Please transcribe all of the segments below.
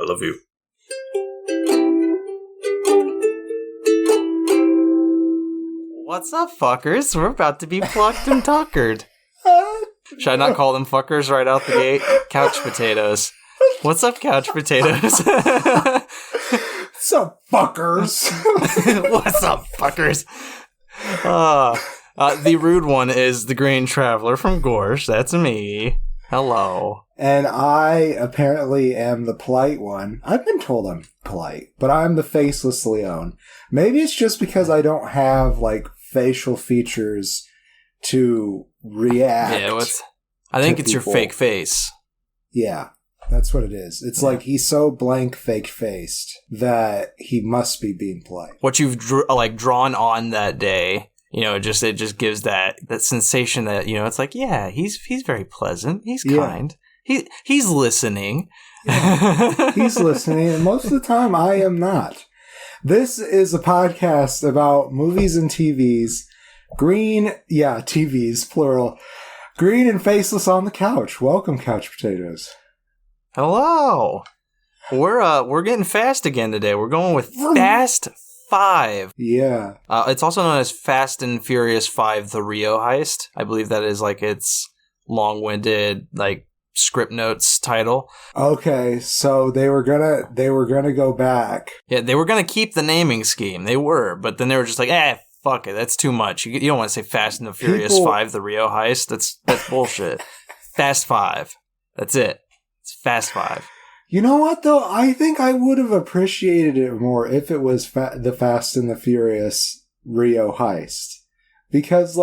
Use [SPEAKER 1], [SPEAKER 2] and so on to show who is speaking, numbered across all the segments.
[SPEAKER 1] I love you. What's up, fuckers? We're about to be plucked and tuckered. Should I not call them fuckers right out the gate? Couch potatoes. What's up, couch potatoes?
[SPEAKER 2] What's up, fuckers?
[SPEAKER 1] What's up, fuckers? The rude one is the Green Traveler from Gorsh. That's me. Hello.
[SPEAKER 2] And I apparently am the polite one. I've been told I'm polite, but I'm the faceless Leon. Maybe it's just because I don't have, like, facial features to react.
[SPEAKER 1] Yeah, I think it's
[SPEAKER 2] people.
[SPEAKER 1] your fake face.
[SPEAKER 2] Yeah, that's what it is. It's like he's so blank fake-faced that he must be being polite.
[SPEAKER 1] What you've drawn on that day, it just gives that sensation that, it's like, yeah, he's very pleasant. He's kind. He's listening.
[SPEAKER 2] Yeah, he's listening, and most of the time I am not. This is a podcast about movies and TVs. TVs, plural. Green and faceless on the couch. Welcome, couch potatoes.
[SPEAKER 1] Hello. We're getting fast again today. We're going with Fast 5.
[SPEAKER 2] Yeah.
[SPEAKER 1] It's also known as Fast and Furious 5: The Rio Heist. I believe that is like its long-winded script notes title.
[SPEAKER 2] Okay, so they were gonna go back.
[SPEAKER 1] Yeah, they were gonna keep the naming scheme. They were, but then they were just like, fuck it, that's too much. You don't want to say Fast and the Furious 5: The Rio Heist. That's bullshit. Fast 5. That's it. It's Fast 5.
[SPEAKER 2] You know what, though? I think I would have appreciated it more if it was the Fast and the Furious Rio Heist. Because,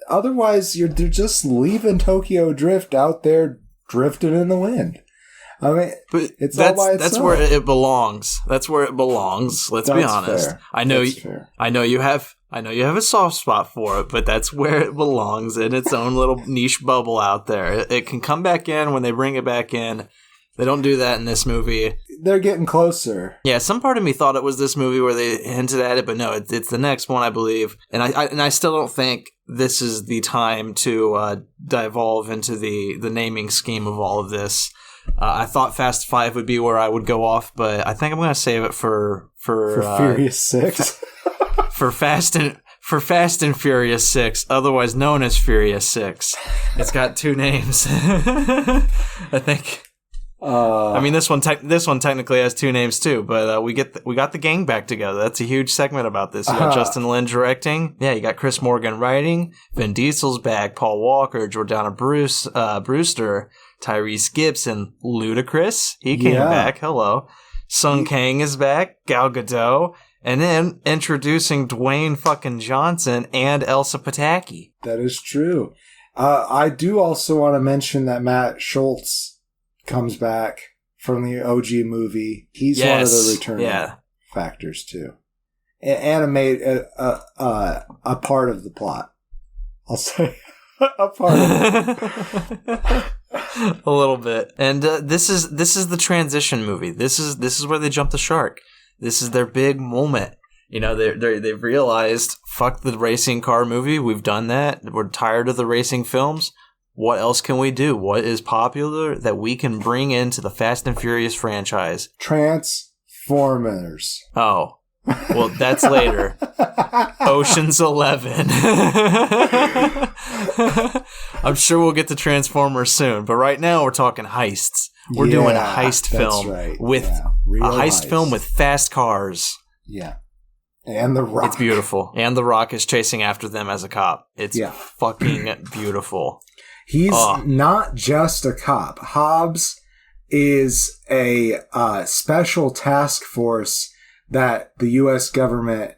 [SPEAKER 2] otherwise they're just leaving Tokyo Drift out there drifting in the wind. I mean,
[SPEAKER 1] but
[SPEAKER 2] it's all by itself.
[SPEAKER 1] That's where it belongs. That's where it belongs. Let's be honest.
[SPEAKER 2] Fair.
[SPEAKER 1] I know you have a soft spot for it, but that's where it belongs in its own little niche bubble out there. It can come back in when they bring it back in. They don't do that in this movie.
[SPEAKER 2] They're getting closer.
[SPEAKER 1] Yeah, some part of me thought it was this movie where they hinted at it, but no, it's the next one, I believe. And I still don't think this is the time to divulge into the naming scheme of all of this. I thought Fast 5 would be where I would go off, but I think I'm going to save it for
[SPEAKER 2] Furious 6.
[SPEAKER 1] for Fast and Furious 6, otherwise known as Furious 6. It's got two names. I think. I mean, this one technically has two names too, but we got the gang back together. That's a huge segment about this. You got Justin Lin directing. Yeah, you got Chris Morgan writing. Vin Diesel's back. Paul Walker, Jordana Brewster, Tyrese Gibson, Ludacris. He came back. Hello. Sung Kang is back. Gal Gadot. And then introducing Dwayne fucking Johnson and Elsa Pataki.
[SPEAKER 2] That is true. I do also want to mention that Matt Schultz comes back from the OG movie. He's one of the returning factors too. Animate a part of the plot. I'll say a part of it.
[SPEAKER 1] A little bit. And this is the transition movie. This is where they jump the shark. This is their big moment. They've realized, fuck the racing car movie. We've done that. We're tired of the racing films. What else can we do? What is popular that we can bring into the Fast and Furious franchise?
[SPEAKER 2] Transformers.
[SPEAKER 1] Oh. Well, that's later. Ocean's 11. I'm sure we'll get to Transformers soon, but right now we're talking heists. We're doing a heist film with a heist film with fast cars.
[SPEAKER 2] Yeah. And The Rock.
[SPEAKER 1] It's beautiful. And The Rock is chasing after them as a cop. It's fucking beautiful.
[SPEAKER 2] He's not just a cop. Hobbs is a special task force that the U.S. government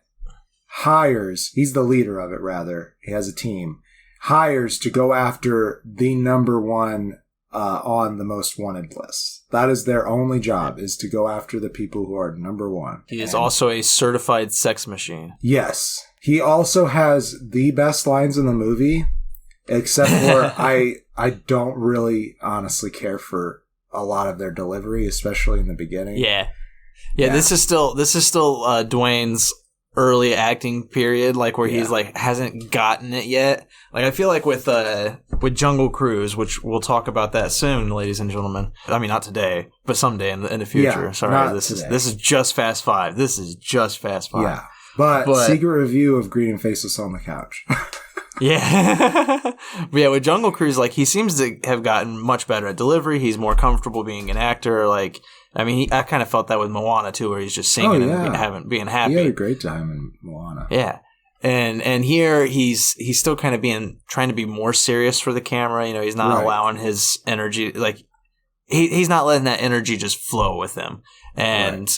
[SPEAKER 2] hires. He's the leader of it, rather. He has a team. Hires to go after the number one on the most wanted list. That is their only job, is to go after the people who are number one.
[SPEAKER 1] He is also a certified sex machine.
[SPEAKER 2] Yes. He also has the best lines in the movie. Except for I don't really honestly care for a lot of their delivery, especially in the beginning.
[SPEAKER 1] Yeah. This is still Dwayne's early acting period, like where he's like hasn't gotten it yet. Like I feel like with Jungle Cruise, which we'll talk about that soon, ladies and gentlemen. I mean, not today, but someday in the future.
[SPEAKER 2] Yeah,
[SPEAKER 1] sorry, this is just Fast Five. This is just Fast Five.
[SPEAKER 2] Yeah, but secret review of Greeting Faceless on the Couch.
[SPEAKER 1] Yeah. But yeah, with Jungle Cruise, like he seems to have gotten much better at delivery. He's more comfortable being an actor. Like, I mean, I kind of felt that with Moana too, where he's just singing and being happy.
[SPEAKER 2] He had a great time in Moana.
[SPEAKER 1] Yeah. And here he's still kind of trying to be more serious for the camera. You know, he's not allowing his energy, like he's not letting that energy just flow with him. And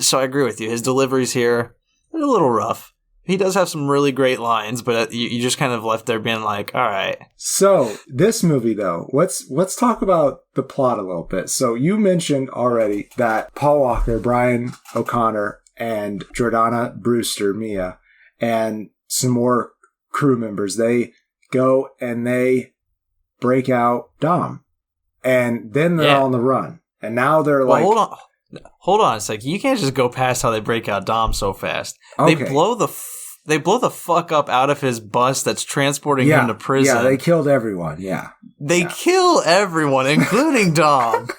[SPEAKER 1] so I agree with you. His delivery's here a little rough. He does have some really great lines, but you just kind of left there being like, all right.
[SPEAKER 2] So this movie, though, let's talk about the plot a little bit. So you mentioned already that Paul Walker, Brian O'Connor, and Jordana Brewster, Mia, and some more crew members, they go and they break out Dom. And then they're on the run. And now they're
[SPEAKER 1] Hold on a second. You can't just go past how they break out Dom so fast.
[SPEAKER 2] Okay.
[SPEAKER 1] They blow the fuck up out of his bus that's transporting him to prison.
[SPEAKER 2] Yeah, they killed everyone. Yeah.
[SPEAKER 1] They kill everyone, including Dom.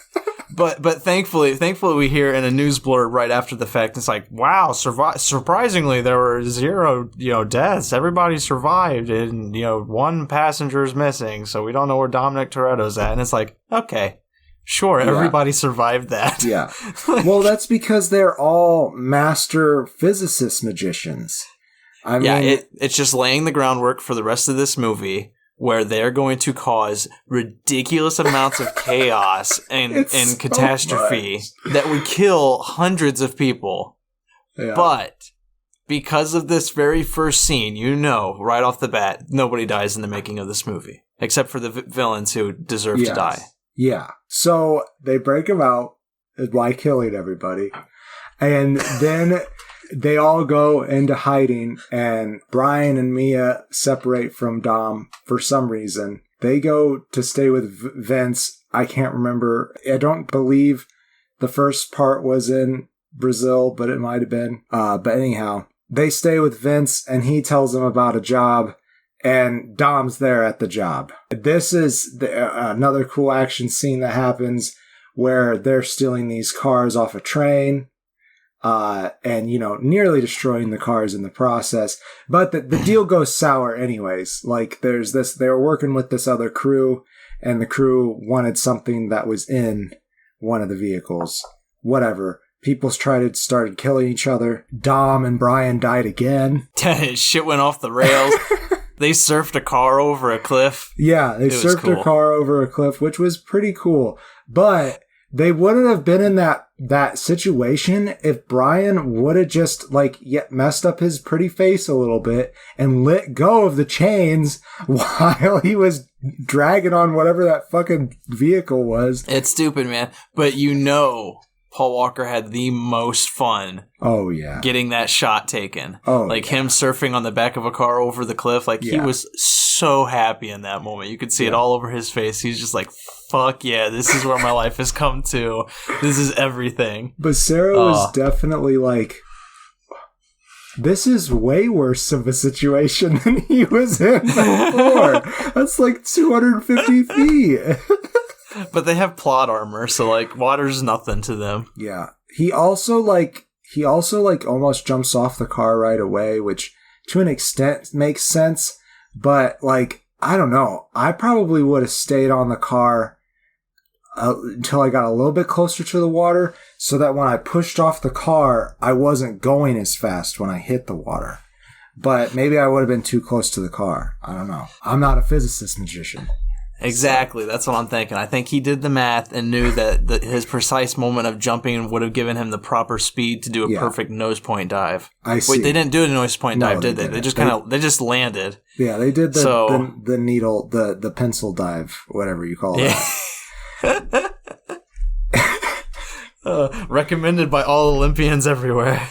[SPEAKER 1] But thankfully we hear in a news blurb right after the fact, it's like, wow, surprisingly there were 0, deaths. Everybody survived, and 1 passenger is missing, so we don't know where Dominic Toretto's at. And it's like, okay. Sure, everybody survived that.
[SPEAKER 2] Yeah. Well, that's because they're all master physicist magicians. I mean,
[SPEAKER 1] it's just laying the groundwork for the rest of this movie where they're going to cause ridiculous amounts of chaos and catastrophe that would kill hundreds of people. Yeah. But because of this very first scene, right off the bat, nobody dies in the making of this movie, except for the villains who deserve to die.
[SPEAKER 2] Yeah. So they break him out by killing everybody. And then they all go into hiding, and Brian and Mia separate from Dom for some reason. They go to stay with Vince. I can't remember. I don't believe the first part was in Brazil, but it might have been. But anyhow, they stay with Vince, and he tells them about a job. And Dom's there at the job. This is another cool action scene that happens where they're stealing these cars off a train, and nearly destroying the cars in the process. But the deal goes sour anyways. Like they were working with this other crew, and the crew wanted something that was in one of the vehicles. Whatever. People started killing each other. Dom and Brian died again.
[SPEAKER 1] Shit went off the rails. They surfed a car over a cliff.
[SPEAKER 2] Yeah, they surfed a car over a cliff, which was pretty cool. But they wouldn't have been in that situation if Brian would have just messed up his pretty face a little bit and let go of the chains while he was dragging on whatever that fucking vehicle was.
[SPEAKER 1] It's stupid, man. But Paul Walker had the most fun.
[SPEAKER 2] Oh, yeah.
[SPEAKER 1] Getting that shot taken.
[SPEAKER 2] Oh,
[SPEAKER 1] him surfing on the back of a car over the cliff. He was so happy in that moment. You could see it all over his face. He's just like, fuck yeah, this is where my life has come to. This is everything.
[SPEAKER 2] But Sarah was definitely like, this is way worse of a situation than he was in before. That's like 250 feet.
[SPEAKER 1] But they have plot armor, so water's nothing to them.
[SPEAKER 2] Yeah. He also almost jumps off the car right away, which to an extent makes sense, but I don't know. I probably would have stayed on the car until I got a little bit closer to the water, so that when I pushed off the car, I wasn't going as fast when I hit the water. But maybe I would have been too close to the car. I don't know. I'm not a physicist magician.
[SPEAKER 1] Exactly. That's what I'm thinking. I think he did the math and knew that his precise moment of jumping would have given him the proper speed to do a perfect nose point dive.
[SPEAKER 2] I see.
[SPEAKER 1] Wait, they didn't do a nose point dive, did they? They just they just landed.
[SPEAKER 2] Yeah, they did the needle, the pencil dive, whatever you call it.
[SPEAKER 1] Recommended by all Olympians everywhere.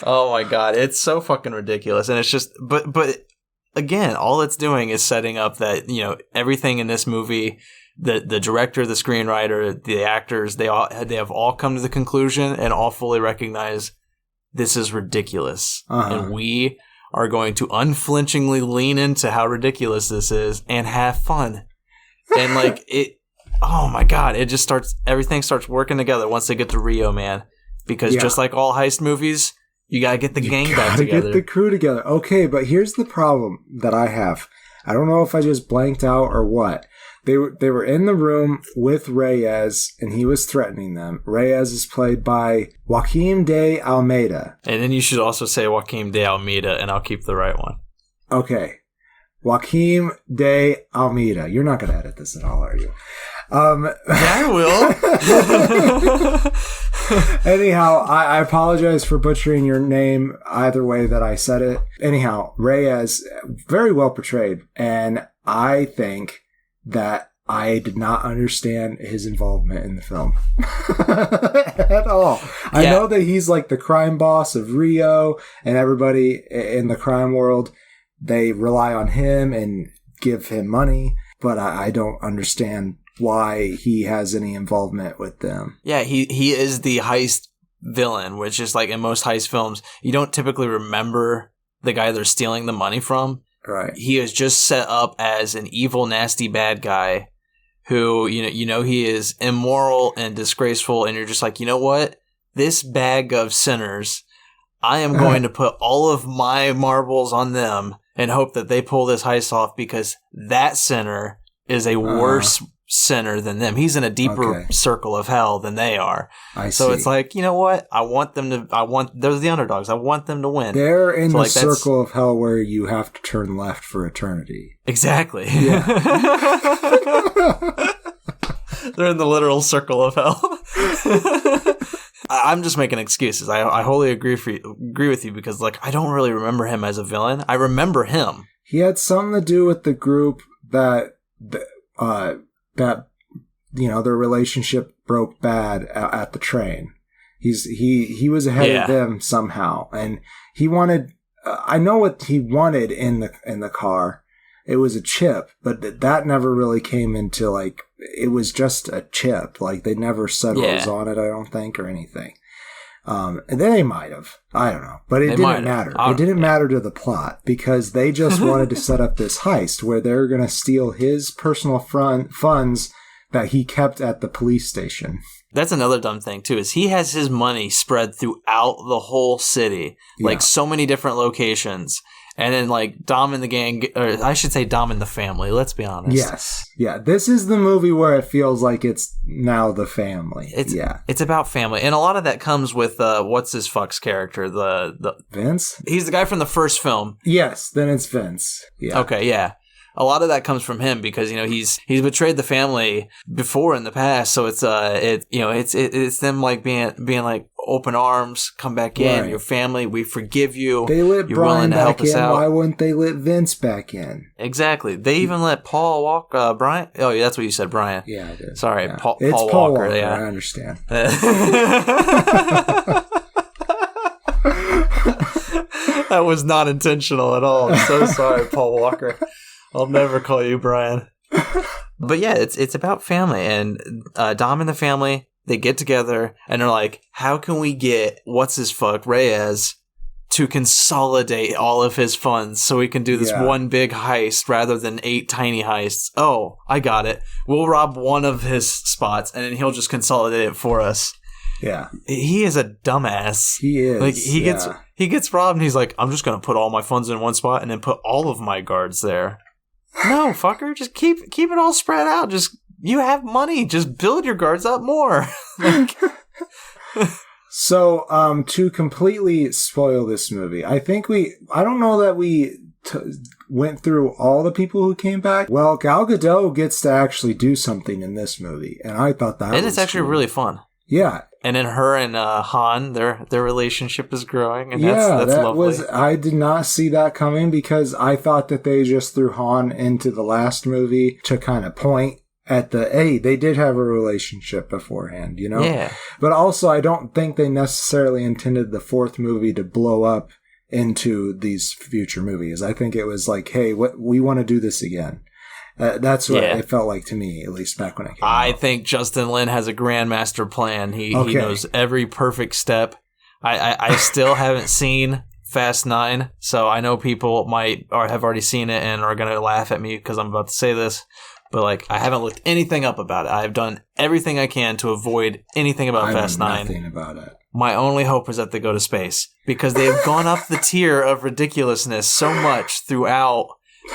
[SPEAKER 1] Oh my god, it's so fucking ridiculous, and it's just but. Again, all it's doing is setting up that, everything in this movie, the director, the screenwriter, the actors, they have all come to the conclusion and all fully recognize this is ridiculous.
[SPEAKER 2] Uh-huh.
[SPEAKER 1] And we are going to unflinchingly lean into how ridiculous this is and have fun. And like it, oh my God, it just everything starts working together once they get to Rio, man. Because just like all heist movies, you gotta get the gang back together.
[SPEAKER 2] Get the crew together. Okay, but here's the problem that I have. I don't know if I just blanked out or what. They were in the room with Reyes, and he was threatening them. Reyes is played by Joaquim de Almeida.
[SPEAKER 1] And then you should also say Joaquim de Almeida, and I'll keep the right one.
[SPEAKER 2] Okay. Joaquim de Almeida. You're not going to edit this at all, are you?
[SPEAKER 1] Yeah, I will.
[SPEAKER 2] Anyhow, I apologize for butchering your name either way that I said it. Anyhow, Reyes, very well portrayed. And I think that I did not understand his involvement in the film at all. I know that he's like the crime boss of Rio, and everybody in the crime world, they rely on him and give him money, but I don't understand why he has any involvement with them.
[SPEAKER 1] Yeah, he is the heist villain, which is like in most heist films, you don't typically remember the guy they're stealing the money from.
[SPEAKER 2] Right.
[SPEAKER 1] He is just set up as an evil, nasty, bad guy who, you know he is immoral and disgraceful, and you're just like, you know what? This bag of sinners, I am going to put all of my marbles on them and hope that they pull this heist off because that sinner is a worse sinner than them. He's in a deeper circle of hell than they are. So it's like, you know what? They're the underdogs. I want them to win.
[SPEAKER 2] They're in the circle of hell where you have to turn left for eternity.
[SPEAKER 1] Exactly.
[SPEAKER 2] Yeah.
[SPEAKER 1] They're in the literal circle of hell. I'm just making excuses. I wholly agree with you because like I don't really remember him as a villain. I remember him.
[SPEAKER 2] He had something to do with the group that their relationship broke bad at the train. He was ahead of them somehow, and he wanted. I know what he wanted in the car. It was a chip, but that never really came into like. It was just a chip. Like they never said what was on it. I don't think or anything. And then they might have. I don't know. But it didn't matter. It didn't matter to the plot because they just wanted to set up this heist where they're going to steal his personal funds that he kept at the police station. That's
[SPEAKER 1] another dumb thing, too, is he has his money spread throughout the whole city. Like so many different locations. And then, like, Dom and the gang, or I should say Dom and the family, let's be honest.
[SPEAKER 2] Yes. Yeah, this is the movie where it feels like it's now the family.
[SPEAKER 1] It's about family. And a lot of that comes with, what's-his-fuck's character? The
[SPEAKER 2] Vince?
[SPEAKER 1] He's the guy from the first film.
[SPEAKER 2] Yes, then it's Vince. Yeah.
[SPEAKER 1] Okay, yeah. A lot of that comes from him because, you know, he's betrayed the family before in the past. So it's them, like, being like, open arms, come back in, your family, we forgive you.
[SPEAKER 2] They let Brian back in. Why wouldn't they let Vince back in?
[SPEAKER 1] Exactly. They even let Paul walk. Brian. Oh, yeah, that's what you said, Brian.
[SPEAKER 2] Yeah, I did.
[SPEAKER 1] Sorry,
[SPEAKER 2] yeah.
[SPEAKER 1] Paul
[SPEAKER 2] Walker.
[SPEAKER 1] Yeah,
[SPEAKER 2] I understand.
[SPEAKER 1] That was not intentional at all. I'm so sorry, Paul Walker. I'll never call you Brian. But yeah, it's about family, and Dom and the family. They get together and they're like, how can we get Reyes to consolidate all of his funds so we can do this one big heist rather than 8 tiny heists? Oh, I got it. We'll rob one of his spots and then he'll just consolidate it for us.
[SPEAKER 2] Yeah.
[SPEAKER 1] He is a dumbass.
[SPEAKER 2] He is.
[SPEAKER 1] Like he gets robbed and he's like, I'm just going to put all my funds in one spot and then put all of my guards there. No, fucker, just keep it all spread out. Just you have money. Just build your guards up more.
[SPEAKER 2] So, to completely spoil this movie, I don't know that we went through all the people who came back. Well, Gal Gadot gets to actually do something in this movie, and I thought that
[SPEAKER 1] and it's actually really fun.
[SPEAKER 2] Yeah.
[SPEAKER 1] And then her and Han, their relationship is growing, and that's lovely.
[SPEAKER 2] I did not see that coming because I thought that they just threw Han into the last movie to kind of point at they did have a relationship beforehand, you know?
[SPEAKER 1] Yeah.
[SPEAKER 2] But also, I don't think they necessarily intended the 4th movie to blow up into these future movies. I think it was like, hey, we want to do this again. That's what it felt like to me, at least back when it came out.
[SPEAKER 1] I think Justin Lin has a grandmaster plan. He knows every perfect step I still haven't seen Fast 9, so I know people might or have already seen it and are going to laugh at me because I'm about to say this, but like I haven't looked anything up about it. I've done everything I can to avoid anything about Fast 9.
[SPEAKER 2] Nothing about it.
[SPEAKER 1] My only hope is that they go to space because they have gone up the tier of ridiculousness so much throughout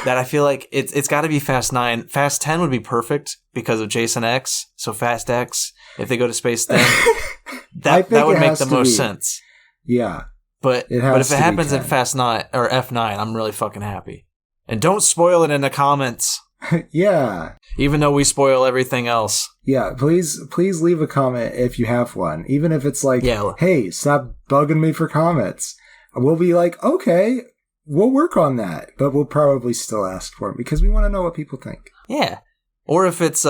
[SPEAKER 1] that I feel like it's got to be Fast 9. Fast 10 would be perfect because of Jason X. So Fast X, if they go to space then, that would make the most sense.
[SPEAKER 2] Yeah.
[SPEAKER 1] But if it happens in Fast 9 or F9, I'm really fucking happy. And don't spoil it in the comments.
[SPEAKER 2] Yeah.
[SPEAKER 1] Even though we spoil everything else.
[SPEAKER 2] Yeah, please leave a comment if you have one. Even if it's like, hey, stop bugging me for comments. We'll be like, okay, we'll work on that. But we'll probably still ask for it because we want to know what people think.
[SPEAKER 1] Yeah. Or if it's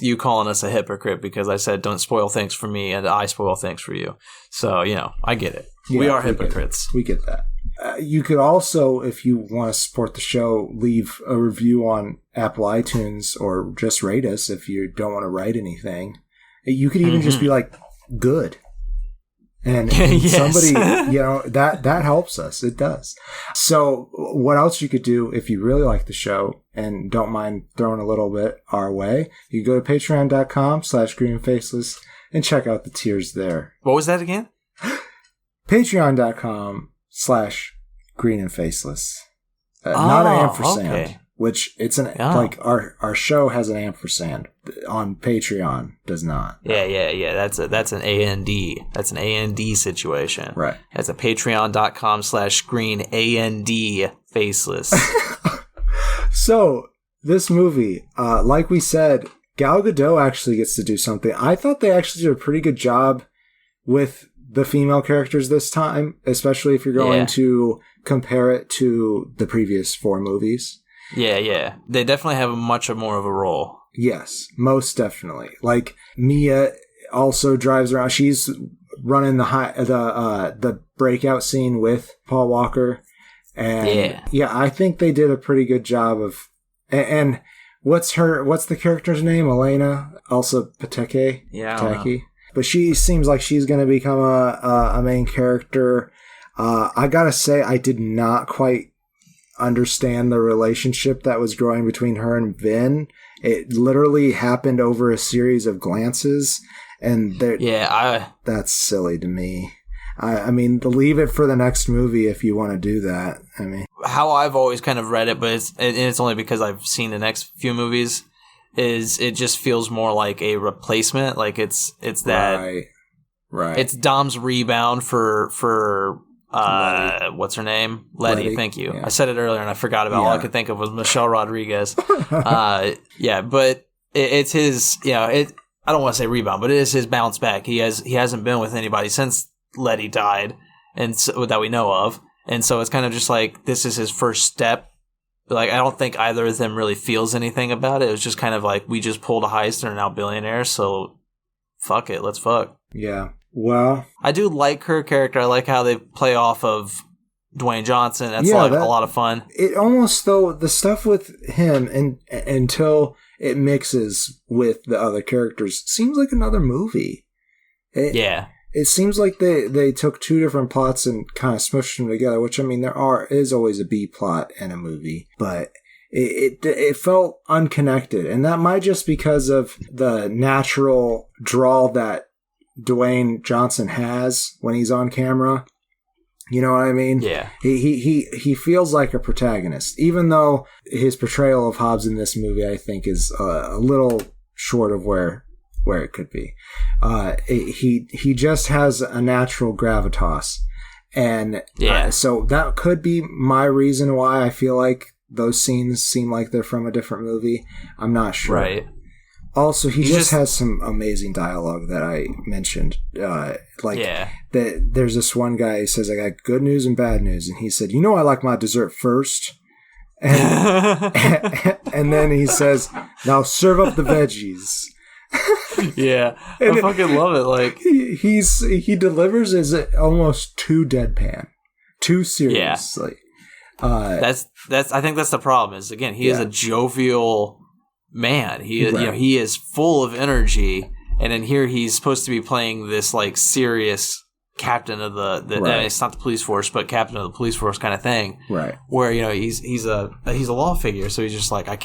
[SPEAKER 1] you calling us a hypocrite because I said don't spoil things for me and I spoil things for you. So, I get it. Yeah, we are hypocrites.
[SPEAKER 2] We get that. You could also, if you want to support the show, leave a review on Apple iTunes or just rate us if you don't want to write anything. You could even just be like, good. And
[SPEAKER 1] yes.
[SPEAKER 2] Somebody, that helps us. It does. So what else you could do if you really like the show and don't mind throwing a little bit our way, you go to patreon.com/greenfaceless and check out the tiers there.
[SPEAKER 1] What was that again?
[SPEAKER 2] Patreon.com/green and faceless. Not an ampersand,
[SPEAKER 1] okay.
[SPEAKER 2] Which it's like our show has an ampersand on Patreon does not.
[SPEAKER 1] Yeah. That's an A&D. That's an A&D situation.
[SPEAKER 2] Right.
[SPEAKER 1] That's a patreon.com/green A&D faceless.
[SPEAKER 2] So this movie, like we said, Gal Gadot actually gets to do something. I thought they actually did a pretty good job with the female characters this time, especially if you're going to compare it to the previous 4 movies. Yeah.
[SPEAKER 1] They definitely have much more of a role.
[SPEAKER 2] Yes, most definitely. Like Mia also drives around. She's running the breakout scene with Paul Walker, and I think they did a pretty good job of. And what's the character's name? Elena Elsa Pataki.
[SPEAKER 1] Yeah, Pataki.
[SPEAKER 2] But she seems like she's going to become a main character. I gotta say, I did not quite understand the relationship that was growing between her and Vin. It literally happened over a series of glances, and that's silly to me. I mean, leave it for the next movie if you want to do that. I mean,
[SPEAKER 1] how I've always kind of read it, but it's only because I've seen the next few movies. Is it just feels more like a replacement? Like it's that right. It's Dom's rebound for what's her name? Letty. Thank you. Yeah. I said it earlier and I forgot about it. All I could think of was Michelle Rodriguez. But it's his. I don't want to say rebound, but it is his bounce back. He hasn't been with anybody since Letty died, and so, that we know of, and so it's kind of just like this is his first step. Like, I don't think either of them really feels anything about it. It was just kind of like, we just pulled a heist and are now billionaires, so fuck it, let's fuck.
[SPEAKER 2] Yeah. Well,
[SPEAKER 1] I do like her character. I like how they play off of Dwayne Johnson. That's a lot of fun. It almost,
[SPEAKER 2] though, the stuff with him until it mixes with the other characters seems like another movie. It seems like they took 2 different plots and kind of smushed them together, which, I mean, is always a B plot in a movie, but it felt unconnected. And that might just because of the natural drawl that Dwayne Johnson has when he's on camera. You know what I mean?
[SPEAKER 1] Yeah.
[SPEAKER 2] He feels like a protagonist, even though his portrayal of Hobbs in this movie, I think, is a little short of where it could be. He just has a natural gravitas, and so that could be my reason why I feel like those scenes seem like they're from a different movie. I'm not sure.
[SPEAKER 1] Right.
[SPEAKER 2] Also, he just has some amazing dialogue that I mentioned. There's this one guy who says, "I got good news and bad news," and he said, I like my dessert first. And then he says, "Now serve up the veggies."
[SPEAKER 1] Yeah, I fucking love it. Like
[SPEAKER 2] he delivers as almost too deadpan, too serious.
[SPEAKER 1] Yeah. That's I think that's the problem. Is again he is a jovial man. He is he is full of energy, and in here he's supposed to be playing this like serious captain of the
[SPEAKER 2] Right.
[SPEAKER 1] it's not the police force, but captain of the police force kind of thing.
[SPEAKER 2] Right.
[SPEAKER 1] Where, he's a law figure, so he's just like, I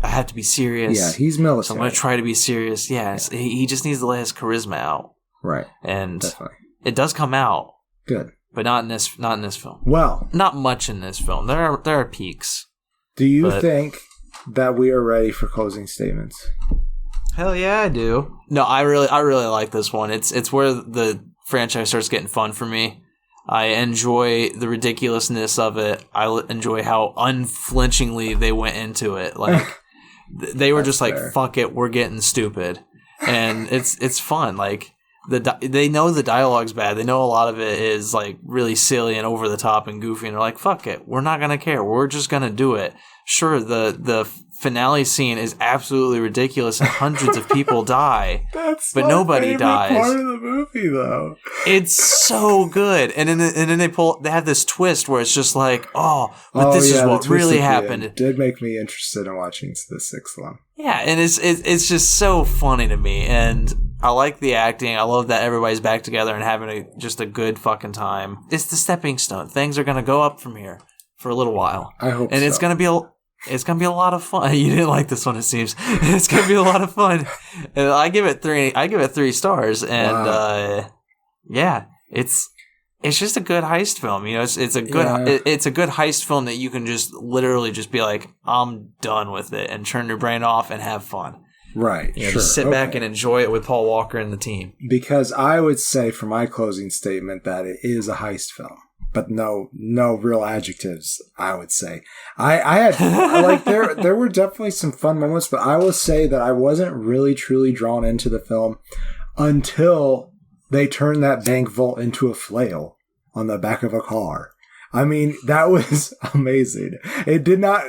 [SPEAKER 1] have to be serious.
[SPEAKER 2] Yeah, he's military.
[SPEAKER 1] So I'm going to try to be serious. Yes. Yeah. He just needs to let his charisma out.
[SPEAKER 2] Right.
[SPEAKER 1] And
[SPEAKER 2] definitely.
[SPEAKER 1] It does come out.
[SPEAKER 2] Good.
[SPEAKER 1] But not in this film.
[SPEAKER 2] Well,
[SPEAKER 1] not much in this film. There are peaks.
[SPEAKER 2] Do you think that we are ready for closing statements?
[SPEAKER 1] Hell yeah, I do. No, I really like this one. It's where the franchise starts getting fun for me. I enjoy the ridiculousness of it. I enjoy how unflinchingly they went into it. Like they were just like, fair. Fuck it, we're getting stupid, and it's fun. Like they know the dialogue's bad. They know a lot of it is like really silly and over the top and goofy, and they're like, fuck it, we're not gonna care. We're just gonna do it. Sure, the finale scene is absolutely ridiculous and hundreds of people die. But nobody dies.
[SPEAKER 2] Part of the movie, though.
[SPEAKER 1] It's so good, and then they have this twist where it's just like, this is what really happened.
[SPEAKER 2] It did make me interested in watching the sixth one.
[SPEAKER 1] Yeah, and it's just so funny to me, and I like the acting. I love that everybody's back together and having just a good fucking time. It's the stepping stone. Things are gonna go up from here for a little while.
[SPEAKER 2] I hope,
[SPEAKER 1] and it's gonna be a lot of fun. You didn't like this one, it seems. It's gonna be a lot of fun. And I give it 3 stars. And wow. It's just a good heist film. It's a good heist film that you can just literally just be like, I'm done with it, and turn your brain off and have fun.
[SPEAKER 2] Right. Sure.
[SPEAKER 1] Just sit back and enjoy it with Paul Walker and the team.
[SPEAKER 2] Because I would say for my closing statement that it is a heist film. But no real adjectives, I would say. I had like there were definitely some fun moments, but I will say that I wasn't really truly drawn into the film until they turned that bank vault into a flail on the back of a car. I mean, that was amazing. It did not,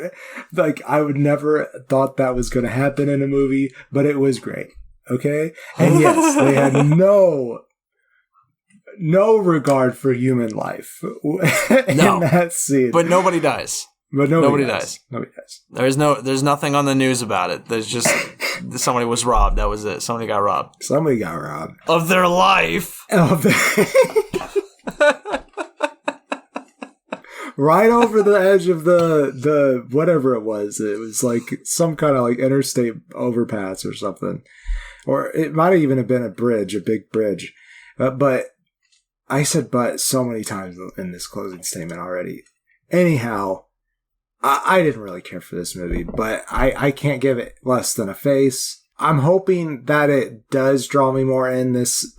[SPEAKER 2] like, I would never thought that was going to happen in a movie, but it was great. Okay? And yes, they had no regard for human life in that scene.
[SPEAKER 1] But nobody dies.
[SPEAKER 2] But nobody dies. Nobody dies.
[SPEAKER 1] There's nothing on the news about it. There's just somebody was robbed. That was it. Somebody got robbed.
[SPEAKER 2] Somebody got robbed.
[SPEAKER 1] Of their life.
[SPEAKER 2] Right over the edge of the whatever it was. It was like some kind of like interstate overpass or something. Or it might have even been a big bridge. But I said but so many times in this closing statement already. Anyhow, I didn't really care for this movie, but I can't give it less than a face. I'm hoping that it does draw me more in this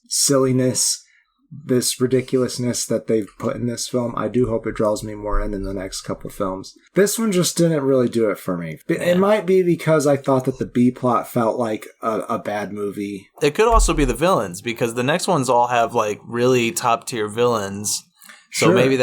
[SPEAKER 2] silliness, this ridiculousness that they've put in this film. I do hope it draws me more in the next couple films. This one just didn't really do it for me. It might be because I thought that the B plot felt like a bad movie.
[SPEAKER 1] It could also be the villains, because the next ones all have like really top tier villains. So sure. maybe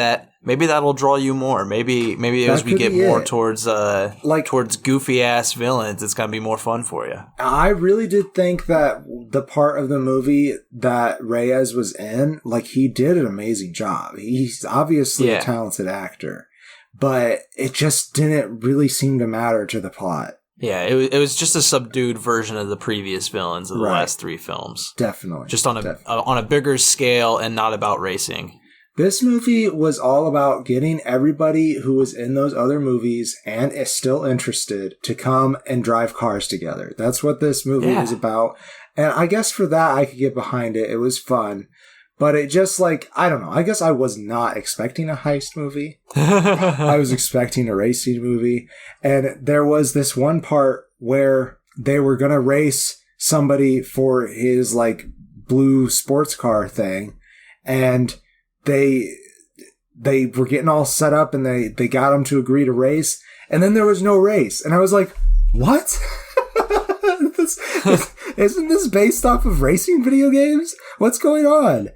[SPEAKER 1] that'll draw you more. Maybe as we get more towards goofy ass villains, it's gonna be more fun for you.
[SPEAKER 2] I really did think that the part of the movie that Reyes was in, like, he did an amazing job. He's obviously a talented actor, but it just didn't really seem to matter to the plot.
[SPEAKER 1] Yeah, it was just a subdued version of the previous villains of the last 3 films.
[SPEAKER 2] Definitely,
[SPEAKER 1] just on a bigger scale and not about racing.
[SPEAKER 2] This movie was all about getting everybody who was in those other movies and is still interested to come and drive cars together. That's what this movie was about. And I guess for that, I could get behind it. It was fun. But it just, like, I don't know. I guess I was not expecting a heist movie. I was expecting a racing movie. And there was this one part where they were going to race somebody for his, like, blue sports car thing. And they were getting all set up and they got him to agree to race. And then there was no race. And I was like, what? Isn't this based off of racing video games? What's going on?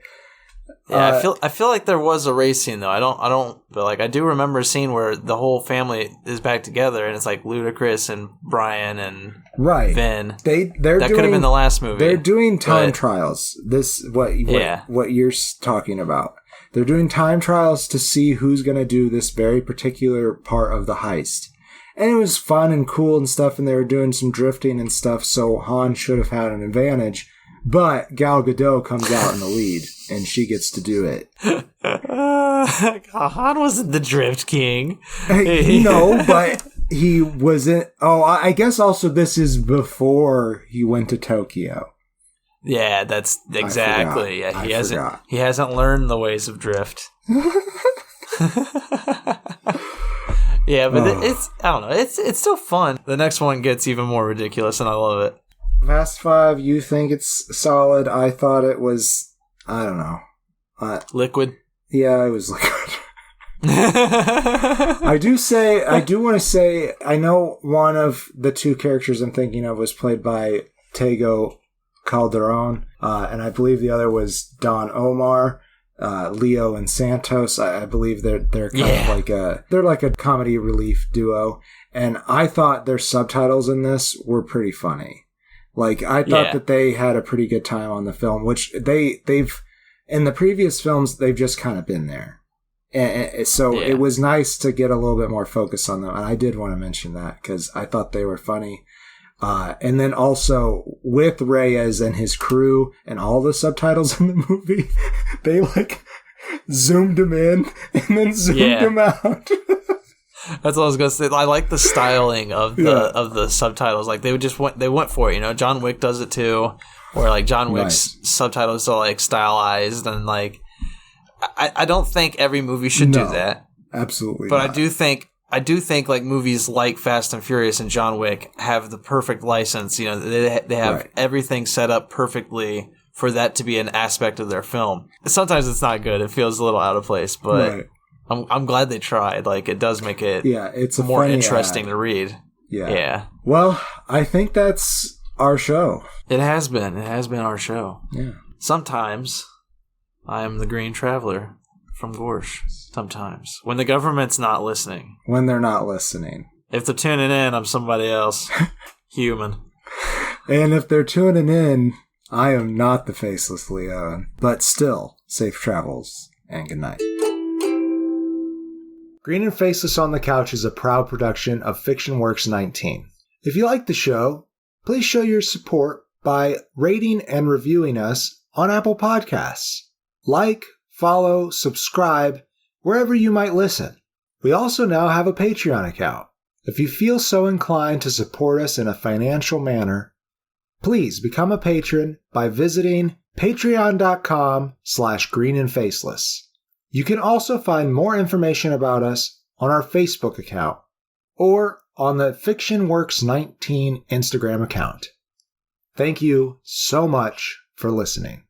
[SPEAKER 1] Yeah, I feel like there was a race scene though. I don't, but like I do remember a scene where the whole family is back together and it's like Ludacris and Brian and Vin. That could have been the last movie.
[SPEAKER 2] They're doing time trials. This what you're talking about. They're doing time trials to see who's going to do this very particular part of the heist. And it was fun and cool and stuff, and they were doing some drifting and stuff, so Han should have had an advantage. But Gal Gadot comes out in the lead, and she gets to do it.
[SPEAKER 1] Han wasn't the Drift King.
[SPEAKER 2] No, but he wasn't. Oh, I guess also this is before he went to Tokyo.
[SPEAKER 1] Yeah, that's exactly. Yeah, he hasn't learned the ways of drift. Yeah, but it's I don't know. It's still fun. The next one gets even more ridiculous, and I love it.
[SPEAKER 2] Fast 5, you think it's solid? I thought it was. I don't know.
[SPEAKER 1] Liquid.
[SPEAKER 2] Yeah, it was liquid. I do want to say, I know one of the two characters I'm thinking of was played by Tego Calderon, and I believe the other was Don Omar, Leo and Santos. I believe they're kind of like a comedy relief duo, and I thought their subtitles in this were pretty funny. Like, I thought that they had a pretty good time on the film, which they've in the previous films they've just kind of been there, and so it was nice to get a little bit more focus on them. And I did want to mention that because I thought they were funny. And then also with Reyes and his crew and all the subtitles in the movie, they like zoomed him in and then zoomed him out.
[SPEAKER 1] That's what I was gonna say. I like the styling of the subtitles. Like they went for it. You know, John Wick does it too, where like John Wick's subtitles are like stylized, and like I don't think every movie should do that.
[SPEAKER 2] Absolutely,
[SPEAKER 1] but
[SPEAKER 2] not.
[SPEAKER 1] I do think like movies like Fast and Furious and John Wick have the perfect license. You know, they have everything set up perfectly for that to be an aspect of their film. Sometimes it's not good. It feels a little out of place, but I'm glad they tried. Like, it does make it
[SPEAKER 2] it's a
[SPEAKER 1] more interesting to read.
[SPEAKER 2] Yeah. Well, I think that's our show.
[SPEAKER 1] It has been. It has been our show.
[SPEAKER 2] Yeah.
[SPEAKER 1] Sometimes I am the Green Traveler from Gorsh. Sometimes. When the government's not listening.
[SPEAKER 2] When they're not listening.
[SPEAKER 1] If they're tuning in, I'm somebody else. Human.
[SPEAKER 2] And if they're tuning in, I am not the Faceless Leon. But still, safe travels and good night. Green and Faceless on the Couch is a proud production of Fiction Works 19. If you like the show, please show your support by rating and reviewing us on Apple Podcasts. Like, follow, subscribe, wherever you might listen. We also now have a Patreon account. If you feel so inclined to support us in a financial manner, please become a patron by visiting patreon.com/greenandfaceless. You can also find more information about us on our Facebook account or on the Fiction Works 19 Instagram account. Thank you so much for listening.